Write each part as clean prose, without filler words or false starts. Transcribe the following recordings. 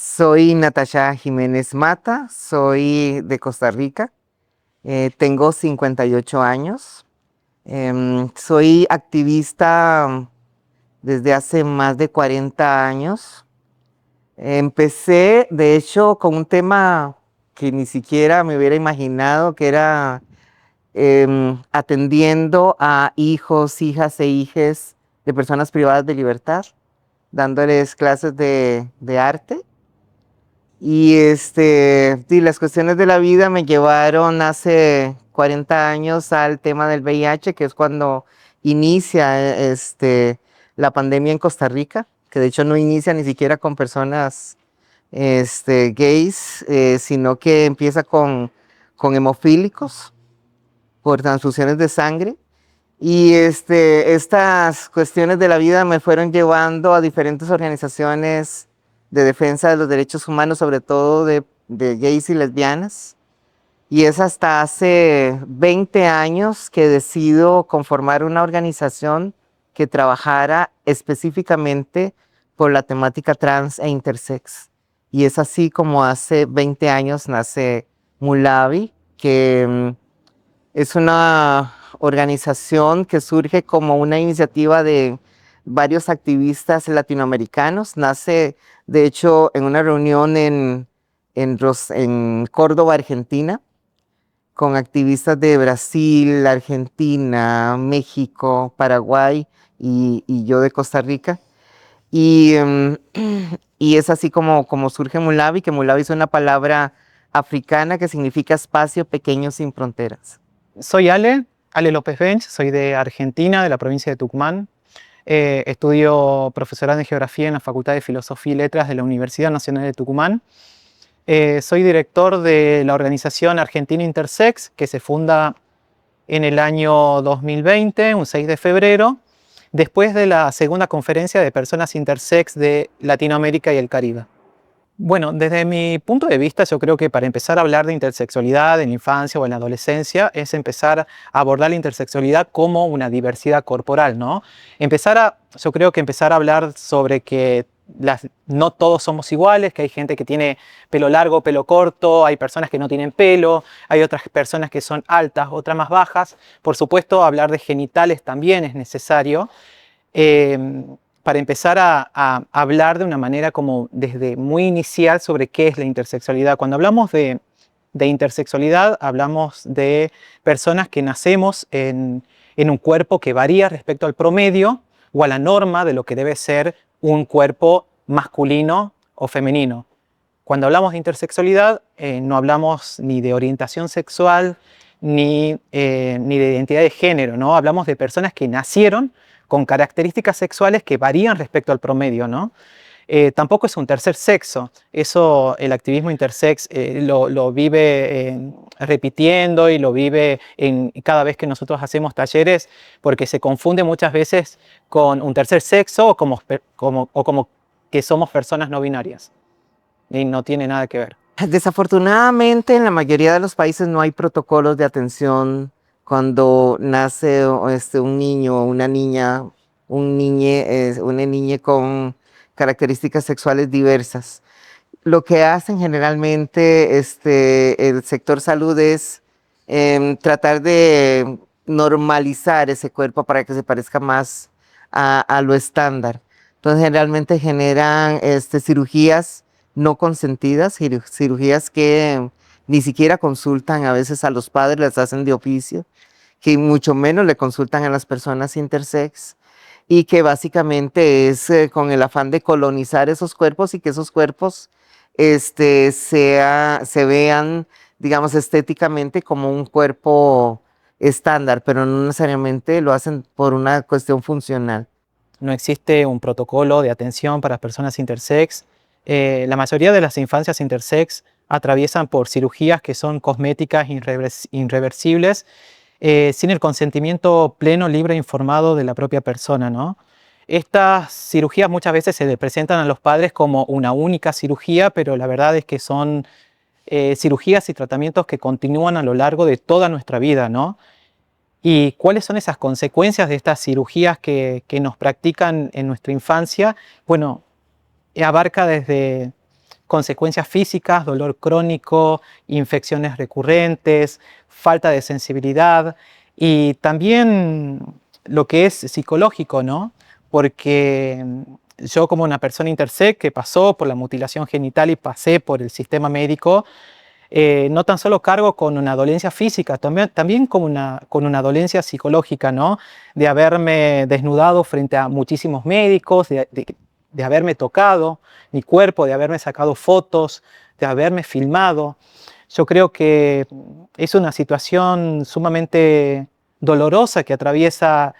Soy Natasha Jiménez Mata, soy de Costa Rica, tengo 58 años, soy activista desde hace más de 40 años. Empecé, de hecho, con un tema que ni siquiera me hubiera imaginado, que era atendiendo a hijos, hijas e hijes de personas privadas de libertad, dándoles clases de arte. Y las cuestiones de la vida me llevaron hace 40 años al tema del VIH, que es cuando inicia la pandemia en Costa Rica, que de hecho no inicia ni siquiera con personas gays, sino que empieza con hemofílicos por transfusiones de sangre. Y estas cuestiones de la vida me fueron llevando a diferentes organizaciones de defensa de los derechos humanos, sobre todo de gays y lesbianas. Y es hasta hace 20 años que decido conformar una organización que trabajara específicamente por la temática trans e intersex. Y es así como hace 20 años nace Mulavi, que es una organización que surge como una iniciativa de varios activistas latinoamericanos. Nace, de hecho, en una reunión en Córdoba, Argentina, con activistas de Brasil, Argentina, México, Paraguay y yo de Costa Rica. Y, y es así como surge Mulavi, que Mulavi es una palabra africana que significa espacio pequeño sin fronteras. Soy Ale López Bench, soy de Argentina, de la provincia de Tucumán. Estudio profesorado en Geografía en la Facultad de Filosofía y Letras de la Universidad Nacional de Tucumán. Soy director de la organización Argentina Intersex, que se funda en el año 2020, un 6 de febrero, después de la segunda conferencia de personas intersex de Latinoamérica y el Caribe. Bueno, desde mi punto de vista, yo creo que para empezar a hablar de intersexualidad en la infancia o en la adolescencia es empezar a abordar la intersexualidad como una diversidad corporal, ¿no? Yo creo que empezar a hablar sobre que no todos somos iguales, que hay gente que tiene pelo largo, pelo corto, hay personas que no tienen pelo, hay otras personas que son altas, otras más bajas. Por supuesto, hablar de genitales también es necesario. Para empezar a hablar de una manera como desde muy inicial sobre qué es la intersexualidad. Cuando hablamos de intersexualidad, hablamos de personas que nacemos en un cuerpo que varía respecto al promedio o a la norma de lo que debe ser un cuerpo masculino o femenino. Cuando hablamos de intersexualidad, no hablamos ni de orientación sexual ni de identidad de género, ¿no? Hablamos de personas que nacieron con características sexuales que varían respecto al promedio, ¿no? Tampoco es un tercer sexo. Eso el activismo intersex lo vive repitiendo y lo vive cada vez que nosotros hacemos talleres, porque se confunde muchas veces con un tercer sexo o como que somos personas no binarias. Y no tiene nada que ver. Desafortunadamente, en la mayoría de los países no hay protocolos de atención cuando nace un niño o una niña, una niña con características sexuales diversas. Lo que hacen generalmente el sector salud es tratar de normalizar ese cuerpo para que se parezca más a lo estándar. Entonces, generalmente generan cirugías no consentidas, cirugías que ni siquiera consultan a veces a los padres, las hacen de oficio, que mucho menos le consultan a las personas intersex, y que básicamente es con el afán de colonizar esos cuerpos y que esos cuerpos se vean, digamos, estéticamente como un cuerpo estándar, pero no necesariamente lo hacen por una cuestión funcional. No existe un protocolo de atención para personas intersex. La mayoría de las infancias intersex atraviesan por cirugías que son cosméticas irreversibles, sin el consentimiento pleno, libre e informado de la propia persona, ¿no? Estas cirugías muchas veces se le presentan a los padres como una única cirugía, pero la verdad es que son cirugías y tratamientos que continúan a lo largo de toda nuestra vida, ¿no? ¿Y cuáles son esas consecuencias de estas cirugías que nos practican en nuestra infancia? Bueno, abarca desde consecuencias físicas, dolor crónico, infecciones recurrentes, falta de sensibilidad y también lo que es psicológico, ¿no? Porque yo como una persona intersex que pasó por la mutilación genital y pasé por el sistema médico, no tan solo cargo con una dolencia física, también con una dolencia psicológica, ¿no? De haberme desnudado frente a muchísimos médicos, de haberme tocado mi cuerpo, de haberme sacado fotos, de haberme filmado. Yo creo que es una situación sumamente dolorosa que atraviesa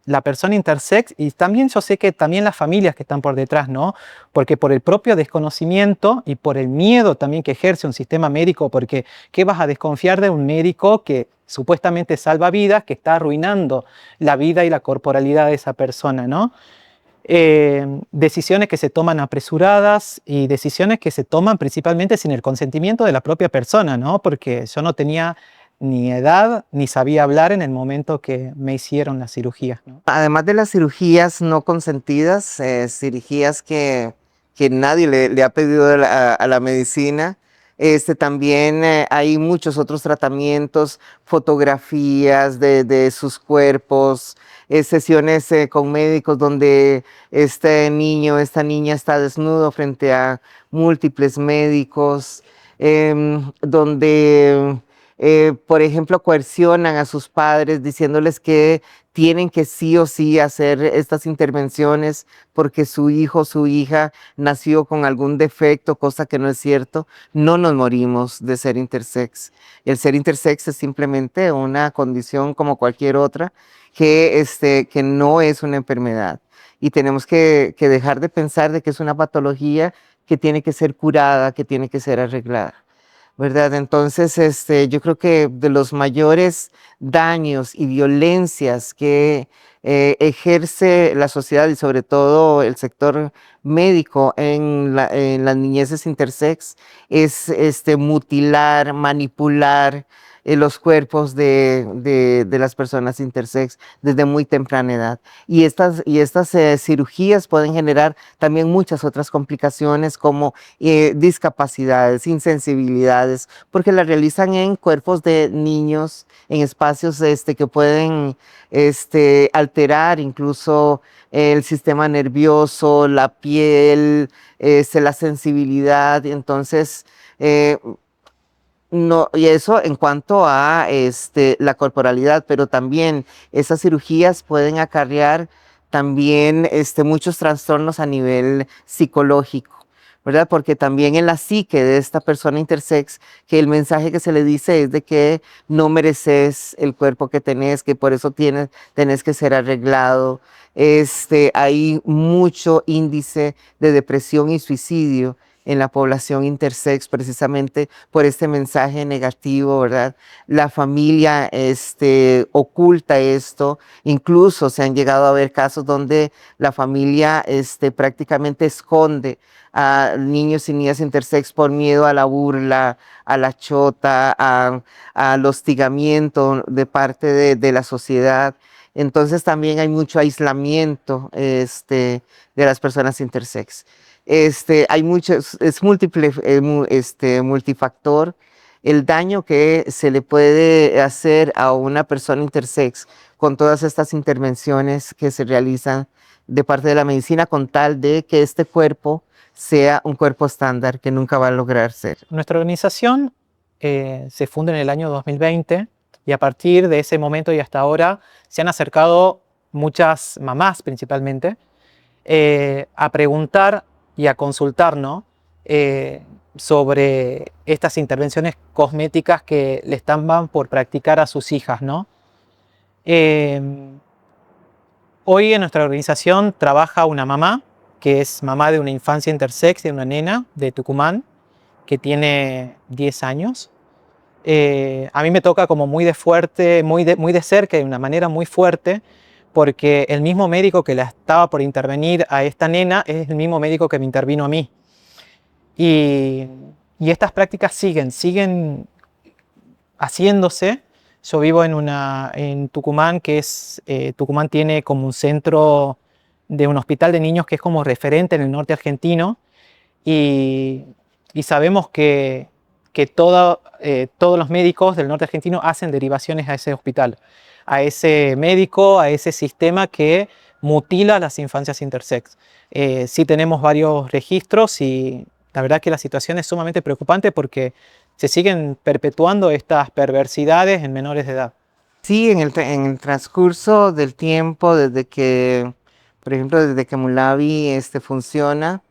la persona intersex y también yo sé que también las familias que están por detrás, ¿no? Porque por el propio desconocimiento y por el miedo también que ejerce un sistema médico, porque ¿qué vas a desconfiar de un médico que supuestamente salva vidas, que está arruinando la vida y la corporalidad de esa persona, ¿no? Decisiones que se toman apresuradas y decisiones que se toman principalmente sin el consentimiento de la propia persona, ¿no? Porque yo no tenía ni edad ni sabía hablar en el momento que me hicieron la cirugía, ¿no? Además de las cirugías no consentidas, cirugías que nadie le ha pedido a la medicina, también hay muchos otros tratamientos, fotografías de sus cuerpos, sesiones con médicos donde este niño, esta niña está desnudo frente a múltiples médicos, donde, por ejemplo, coercionan a sus padres diciéndoles que tienen que sí o sí hacer estas intervenciones porque su hijo o su hija nació con algún defecto, cosa que no es cierto. No nos morimos de ser intersex. El ser intersex es simplemente una condición como cualquier otra que no es una enfermedad. Y tenemos que dejar de pensar de que es una patología que tiene que ser curada, que tiene que ser arreglada. ¿Verdad? Entonces, yo creo que de los mayores daños y violencias que ejerce la sociedad y sobre todo el sector médico en las niñeces intersex es mutilar, manipular los cuerpos de las personas intersex desde muy temprana edad. Y estas cirugías pueden generar también muchas otras complicaciones como discapacidades, insensibilidades, porque las realizan en cuerpos de niños, en espacios que pueden alterar incluso el sistema nervioso, la piel, la sensibilidad. Entonces, no, y eso en cuanto a la corporalidad, pero también esas cirugías pueden acarrear también muchos trastornos a nivel psicológico, ¿verdad? Porque también en la psique de esta persona intersex, que el mensaje que se le dice es de que no mereces el cuerpo que tenés, que por eso tenés que ser arreglado. Hay mucho índice de depresión y suicidio en la población intersex precisamente por este mensaje negativo, ¿verdad? La familia oculta esto, incluso se han llegado a ver casos donde la familia prácticamente esconde a niños y niñas intersex por miedo a la burla, a la chota, al hostigamiento de parte de la sociedad. Entonces también hay mucho aislamiento de las personas intersex. Hay muchos, es múltiple, multifactor el daño que se le puede hacer a una persona intersex con todas estas intervenciones que se realizan de parte de la medicina con tal de que este cuerpo sea un cuerpo estándar que nunca va a lograr ser. Nuestra organización se funda en el año 2020 y a partir de ese momento y hasta ahora se han acercado muchas mamás principalmente a preguntar y a consultar, ¿no? Sobre estas intervenciones cosméticas que le están por practicar a sus hijas, ¿no? Hoy en nuestra organización trabaja una mamá que es mamá de una infancia intersex, de una nena de Tucumán que tiene 10 años. A mí me toca como muy de fuerte, muy de cerca, de una manera muy fuerte, porque el mismo médico que la estaba por intervenir a esta nena es el mismo médico que me intervino a mí. Y estas prácticas siguen haciéndose. Yo vivo en Tucumán, Tucumán tiene como un centro de un hospital de niños que es como referente en el norte argentino. y, y sabemos que todos los médicos del norte argentino hacen derivaciones a ese hospital, a ese médico, a ese sistema que mutila a las infancias intersex. Sí tenemos varios registros y la verdad que la situación es sumamente preocupante porque se siguen perpetuando estas perversidades en menores de edad. Sí, en el transcurso del tiempo, desde que, por ejemplo, desde que Mulavi funciona,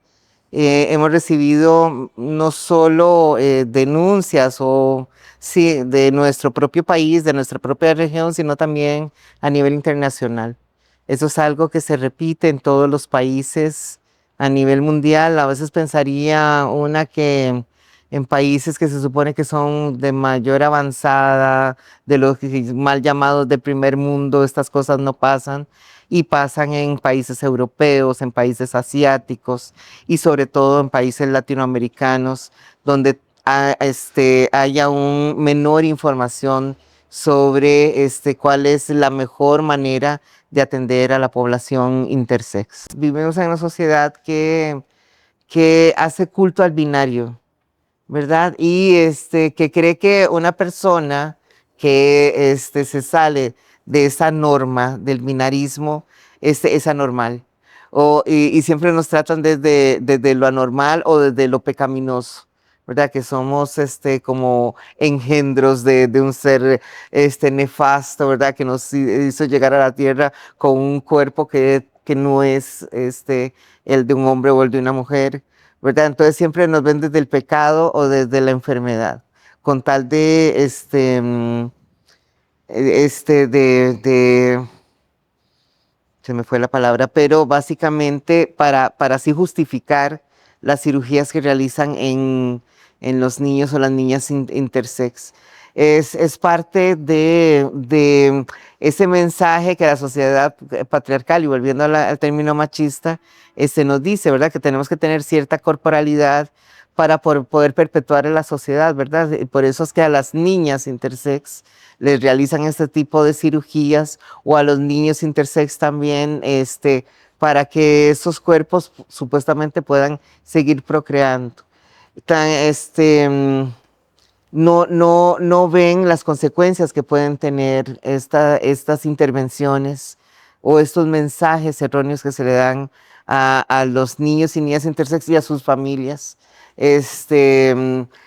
hemos recibido no solo denuncias o sí, de nuestro propio país, de nuestra propia región, sino también a nivel internacional. Eso es algo que se repite en todos los países a nivel mundial. A veces pensaría una que en países que se supone que son de mayor avanzada, de los mal llamados de primer mundo, estas cosas no pasan y pasan en países europeos, en países asiáticos y sobre todo en países latinoamericanos, donde haya un menor información sobre cuál es la mejor manera de atender a la población intersex. Vivimos en una sociedad que hace culto al binario, ¿verdad? Y que cree que una persona que se sale de esa norma del binarismo es anormal. Y siempre nos tratan desde lo anormal o desde lo pecaminoso, ¿verdad? Que somos como engendros de un ser nefasto, ¿verdad? Que nos hizo llegar a la tierra con un cuerpo que no es el de un hombre o el de una mujer, ¿verdad? Entonces siempre nos ven desde el pecado o desde la enfermedad, con tal de, se me fue la palabra, pero básicamente para así justificar las cirugías que realizan en los niños o las niñas intersex. Es parte de ese mensaje que la sociedad patriarcal, y volviendo al término machista, nos dice, ¿verdad? Que tenemos que tener cierta corporalidad para poder perpetuar en la sociedad, ¿verdad? Y por eso es que a las niñas intersex les realizan este tipo de cirugías o a los niños intersex también, para que esos cuerpos supuestamente puedan seguir procreando. Tan, no ven las consecuencias que pueden tener estas intervenciones o estos mensajes erróneos que se le dan a los niños y niñas intersex y a sus familias.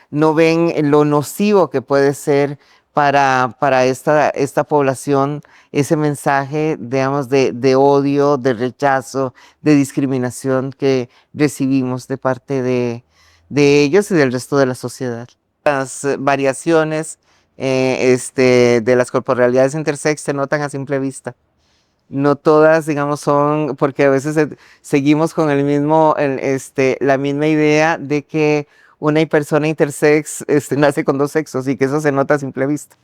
No ven lo nocivo que puede ser para esta población ese mensaje, digamos, de odio, de rechazo, de discriminación que recibimos de parte de ellos y del resto de la sociedad. Las variaciones de las corporalidades intersex se notan a simple vista. No todas, digamos, son, porque a veces seguimos con la misma idea de que una persona intersex nace con dos sexos y que eso se nota a simple vista.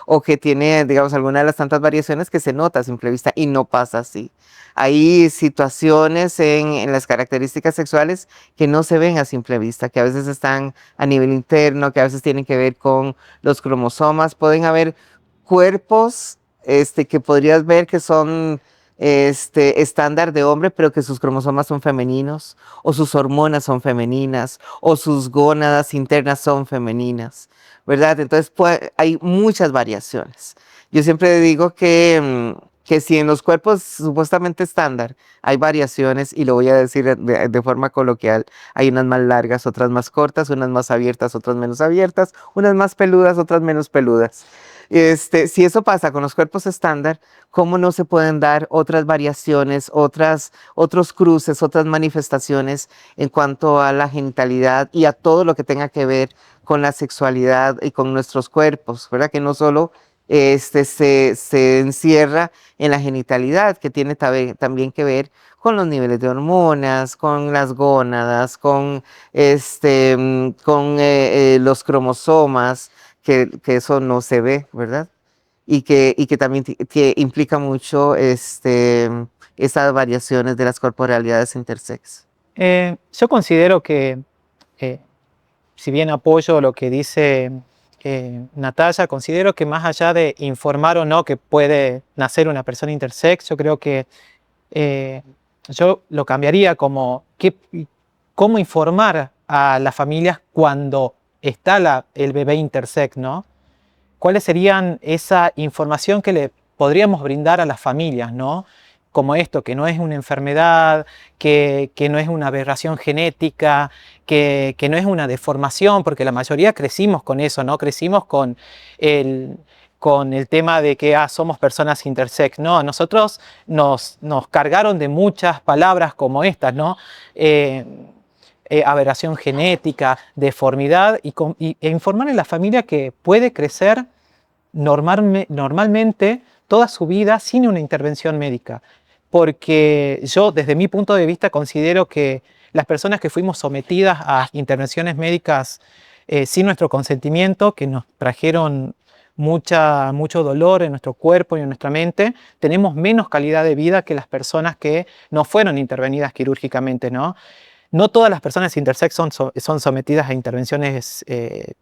O que tiene, digamos, alguna de las tantas variaciones que se nota a simple vista y no pasa así. Hay situaciones en las características sexuales que no se ven a simple vista, que a veces están a nivel interno, que a veces tienen que ver con los cromosomas. Pueden haber cuerpos que podrías ver que son estándar de hombre, pero que sus cromosomas son femeninos, o sus hormonas son femeninas, o sus gónadas internas son femeninas, ¿verdad? Entonces hay muchas variaciones. Yo siempre digo que si en los cuerpos supuestamente estándar hay variaciones, y lo voy a decir de forma coloquial, hay unas más largas, otras más cortas, unas más abiertas, otras menos abiertas, unas más peludas, otras menos peludas. Si eso pasa con los cuerpos estándar, ¿cómo no se pueden dar otras variaciones, otros cruces, otras manifestaciones en cuanto a la genitalidad y a todo lo que tenga que ver con la sexualidad y con nuestros cuerpos, ¿verdad? Que no solo se encierra en la genitalidad, que tiene también que ver con los niveles de hormonas, con las gónadas, con los cromosomas, que eso no se ve, ¿verdad? Y que también que implica mucho esas variaciones de las corporalidades intersex. Yo considero que, eh, si bien apoyo lo que dice Natalia, considero que más allá de informar o no que puede nacer una persona intersex, yo creo que yo lo cambiaría como cómo informar a las familias cuando está el bebé intersex, ¿no? ¿Cuáles serían esa información que le podríamos brindar a las familias, ¿no? Como esto, que no es una enfermedad, que no es una aberración genética, que no es una deformación, porque la mayoría crecimos con eso, ¿no? Crecimos el, con el tema de que somos personas intersex, ¿no? A nosotros nos cargaron de muchas palabras como estas, ¿no? Aberración genética, deformidad, e informar a la familia que puede crecer normalmente toda su vida sin una intervención médica. Porque yo, desde mi punto de vista, considero que las personas que fuimos sometidas a intervenciones médicas sin nuestro consentimiento, que nos trajeron mucho dolor en nuestro cuerpo y en nuestra mente, tenemos menos calidad de vida que las personas que no fueron intervenidas quirúrgicamente, ¿no? No todas las personas intersex son sometidas a intervenciones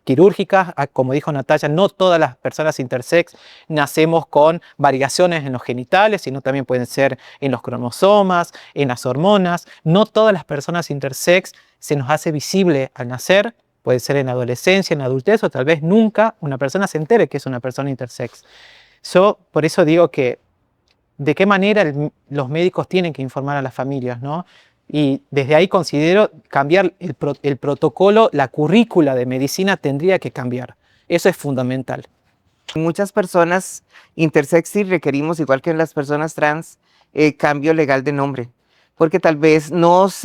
quirúrgicas. Como dijo Natalia, no todas las personas intersex nacemos con variaciones en los genitales, sino también pueden ser en los cromosomas, en las hormonas. No todas las personas intersex se nos hace visible al nacer. Puede ser en la adolescencia, en la adultez, o tal vez nunca una persona se entere que es una persona intersex. Yo por eso digo que de qué manera los médicos tienen que informar a las familias, ¿no? Y desde ahí considero cambiar el protocolo, la currícula de medicina tendría que cambiar. Eso es fundamental. Muchas personas intersex sí requerimos, igual que en las personas trans, cambio legal de nombre, porque tal vez nos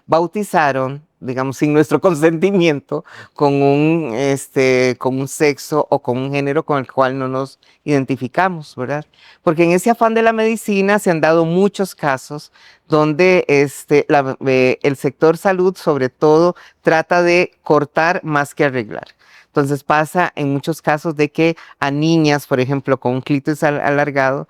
bautizaron, digamos, sin nuestro consentimiento, con un sexo o con un género con el cual no nos identificamos, ¿verdad? Porque en ese afán de la medicina se han dado muchos casos donde el sector salud, sobre todo, trata de cortar más que arreglar. Entonces pasa en muchos casos de que a niñas, por ejemplo, con un clítoris alargado,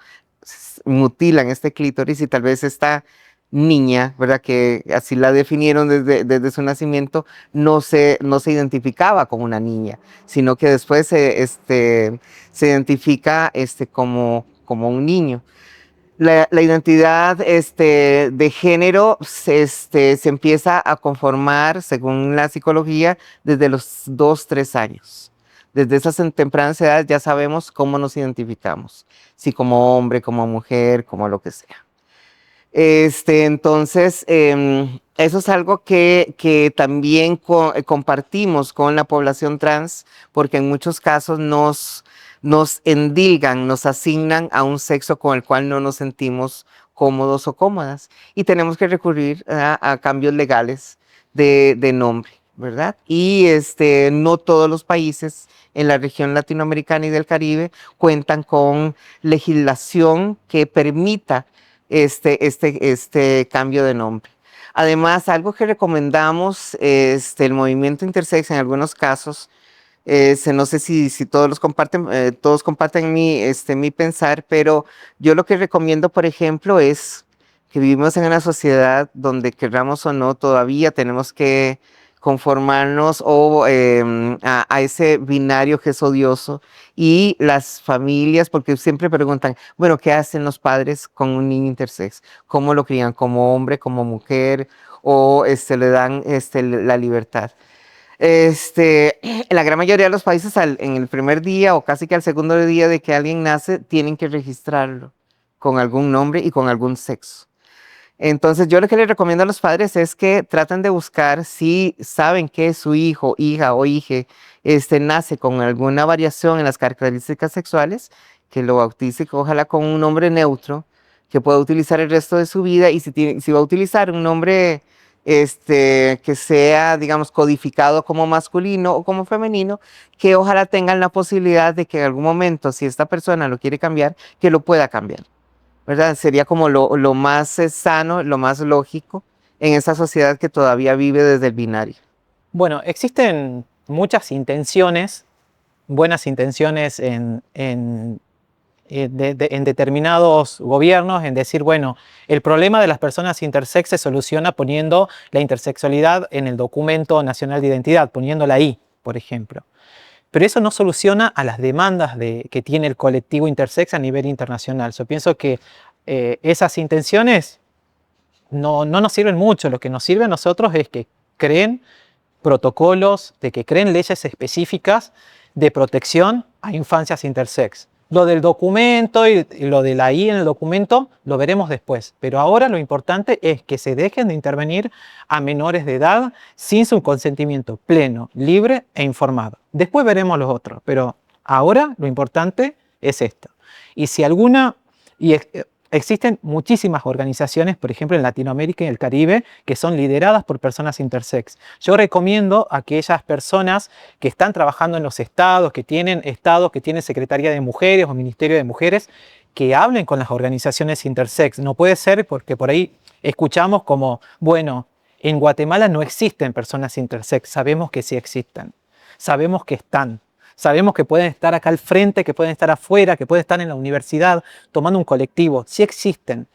mutilan este clítoris y tal vez esta niña, ¿verdad? Que así la definieron desde su nacimiento, no se identificaba como una niña, sino que después se identifica como un niño. La identidad de género se empieza a conformar, según la psicología, desde los 2, 3 años. Desde esas tempranas edades ya sabemos cómo nos identificamos, si como hombre, como mujer, como lo que sea. Entonces, eso es algo que también compartimos con la población trans, porque en muchos casos nos endilgan, nos asignan a un sexo con el cual no nos sentimos cómodos o cómodas. Y tenemos que recurrir a cambios legales de nombre, ¿verdad? Y no todos los países en la región latinoamericana y del Caribe cuentan con legislación que permita este cambio de nombre. Además, algo que recomendamos, el movimiento intersex en algunos casos, no sé si todos comparten mi pensar, pero yo lo que recomiendo, por ejemplo, es que vivimos en una sociedad donde, querramos o no, todavía tenemos que conformarnos a ese binario que es odioso, y las familias, porque siempre preguntan, bueno, ¿qué hacen los padres con un niño intersex? ¿Cómo lo crían? ¿Como hombre, como mujer? ¿O le dan la libertad? En la gran mayoría de los países, en el primer día o casi que al segundo día de que alguien nace, tienen que registrarlo con algún nombre y con algún sexo. Entonces, yo lo que les recomiendo a los padres es que traten de buscar, si saben que su hijo, hija o hije nace con alguna variación en las características sexuales, que lo bautice, ojalá con un nombre neutro que pueda utilizar el resto de su vida. Y si va a utilizar un nombre que sea, digamos, codificado como masculino o como femenino, que ojalá tengan la posibilidad de que en algún momento, si esta persona lo quiere cambiar, que lo pueda cambiar, ¿verdad? Sería como lo más sano, lo más lógico en esa sociedad que todavía vive desde el binario. Bueno, existen muchas intenciones, buenas intenciones en determinados gobiernos, en decir, bueno, el problema de las personas intersex se soluciona poniendo la intersexualidad en el documento nacional de identidad, poniéndola ahí, por ejemplo. Pero eso no soluciona a las demandas que tiene el colectivo intersex a nivel internacional. Yo pienso que esas intenciones no nos sirven mucho. Lo que nos sirve a nosotros es que creen protocolos, de que creen leyes específicas de protección a infancias intersex. Lo del documento y lo de la I en el documento lo veremos después, pero ahora lo importante es que se dejen de intervenir a menores de edad sin su consentimiento pleno, libre e informado. Después veremos los otros, pero ahora lo importante es esto. Y si alguna, existen muchísimas organizaciones, por ejemplo en Latinoamérica y el Caribe, que son lideradas por personas intersex. Yo recomiendo a aquellas personas que están trabajando en los estados, que tienen Secretaría de Mujeres o Ministerio de Mujeres, que hablen con las organizaciones intersex. No puede ser porque por ahí escuchamos como, bueno, en Guatemala no existen personas intersex, sabemos que sí existen, sabemos que están. Sabemos que pueden estar acá al frente, que pueden estar afuera, que pueden estar en la universidad, tomando un colectivo. Sí existen.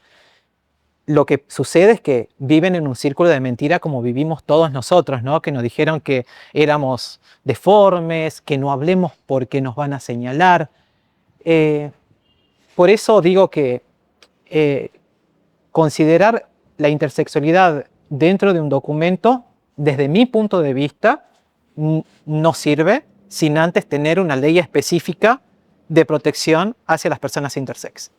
Lo que sucede es que viven en un círculo de mentira como vivimos todos nosotros, ¿no? Que nos dijeron que éramos deformes, que no hablemos porque nos van a señalar. Por eso digo que considerar la intersexualidad dentro de un documento, desde mi punto de vista, no sirve sin antes tener una ley específica de protección hacia las personas intersex.